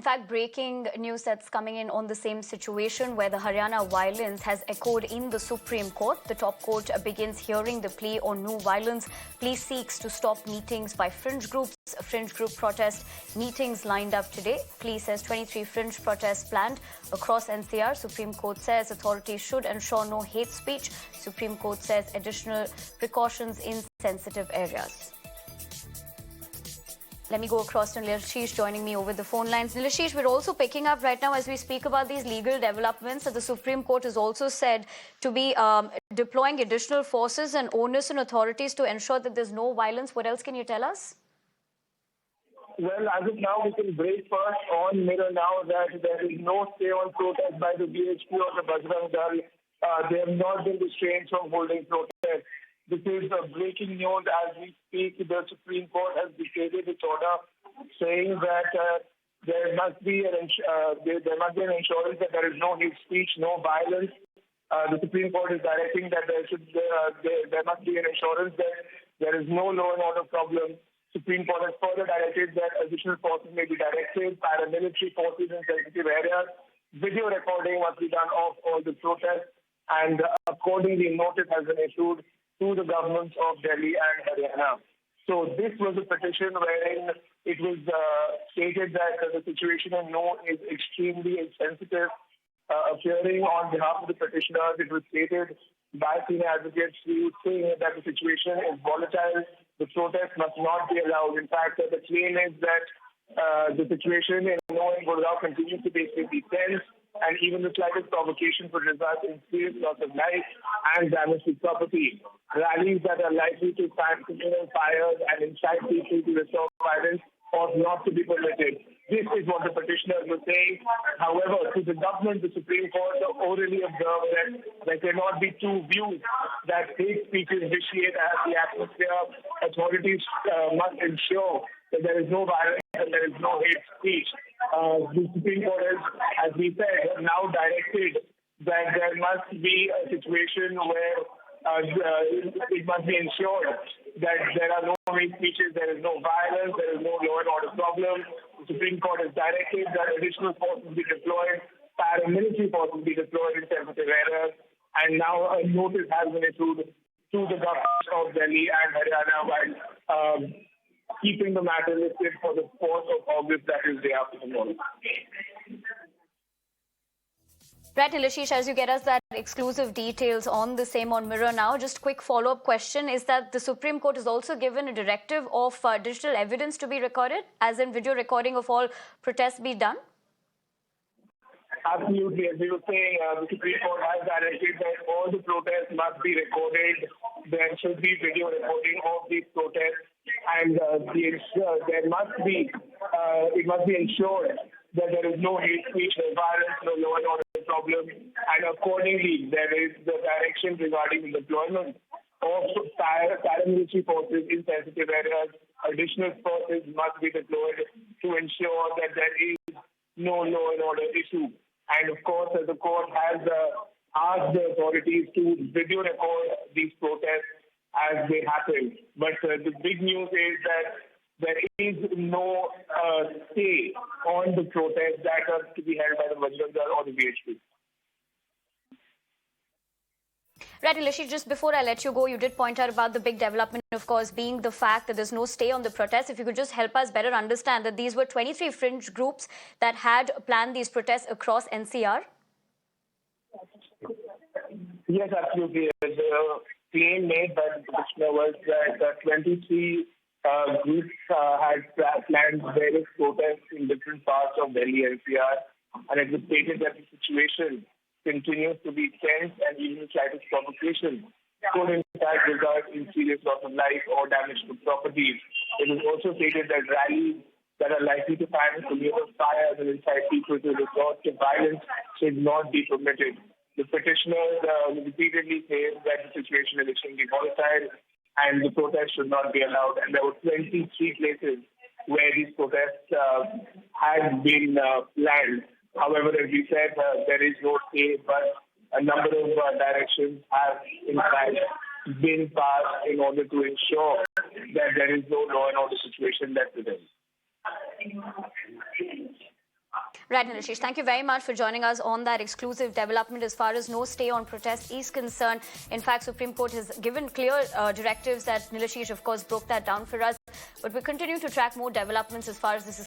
In fact, breaking news that's coming in on the same situation where the Haryana violence has echoed in the Supreme Court. The top court begins hearing the plea on no violence. Plea seeks to stop meetings by fringe groups. A fringe group protest meetings lined up today. Plea says 23 fringe protests planned across NCR. Supreme Court says authorities should ensure no hate speech. Supreme Court says additional precautions in sensitive areas. Let me go across to Nilashish joining me over the phone lines. Nilashish, we're also picking up right now as we speak about these legal developments that the Supreme Court has also said to be deploying additional forces and onus on authorities to ensure that there's no violence. What else can you tell us? Well, as of now, we can break first on mirror now that there is no stay on protest by the VHP or the Bajrang Dal. They have not been restrained from holding protests. This is breaking news as we speak. The Supreme Court has dictated its order saying that there must be an assurance that there is no hate speech, no violence. The Supreme Court is directing that there must be an assurance that there is no law and order problem. Supreme Court has further directed that additional forces may be directed, paramilitary forces in sensitive areas. Video recording must be done of all the protests, and accordingly, notice has been issued to the governments of Delhi and Haryana. So this was a petition wherein it was stated that the situation in No is extremely insensitive. Appearing on behalf of the petitioners, it was stated by senior advocates saying that the situation is volatile. The protest must not be allowed. In fact, the claim is that the situation in No and Gurgaon continues to be extremely tense, and even the slightest provocation could result in serious loss of life and damage to property. Rallies that are likely to fan communal fires and incite people to restore violence ought not to be permitted. This is what the petitioners were saying. However, to the government, the Supreme Court orally observed that there cannot be two views, that hate speeches vitiate the atmosphere. Authorities must ensure that there is no violence and there is no hate speech. The Supreme Court has, as we said, now directed that there must be a situation where it must be ensured that there are no hate speeches, there is no violence, there is no law and order problem. The Supreme Court has directed that additional forces be deployed, paramilitary forces be deployed in sensitive areas, and now a notice has been issued to the governments of Delhi and Haryana while keeping the matter listed for the 4th of August, that is day after tomorrow. Right, Nilashish, as you get us that exclusive details on the same on Mirror now, just quick follow-up question is that the Supreme Court has also given a directive of digital evidence to be recorded, as in video recording of all protests be done? Absolutely. As we were saying, the Supreme Court has directed that all the protests must be recorded. There should be video recording of these protests, and it must be ensured that there is no hate speech, no violence, no law and order problem, and accordingly, there is the direction regarding the deployment of paramilitary forces in sensitive areas. Additional forces must be deployed to ensure that there is no law and order issue. And of course, the court has asked the authorities to video record these protests as they happen. But the big news is that there is no stay on the protests that are to be held by the Bajrang Dal or the VHP. Right, Nilashish, just before I let you go, you did point out about the big development, of course, being the fact that there's no stay on the protests. If you could just help us better understand that these were 23 fringe groups that had planned these protests across NCR? Yes, absolutely. The claim made by the petitioner was that 23 groups had planned various protests in different parts of Delhi NCR, and it was stated that the situation continues to be tense and even slightest provocation could in fact result in serious loss of life or damage to properties. It was also stated that rallies that are likely to fan communal fires and incite people to resort to violence should not be permitted. The petitioners repeatedly say that the situation is extremely volatile and the protests should not be allowed. And there were 23 places where these protests had been planned. However, as we said, there is no stay, but a number of directions have, in fact, been passed in order to ensure that there is no law and order situation that prevails. Right, Nilashish, thank you very much for joining us on that exclusive development as far as no stay on protest is concerned. In fact, Supreme Court has given clear directives that Nilashish, of course, broke that down for us. But we continue to track more developments as far as this is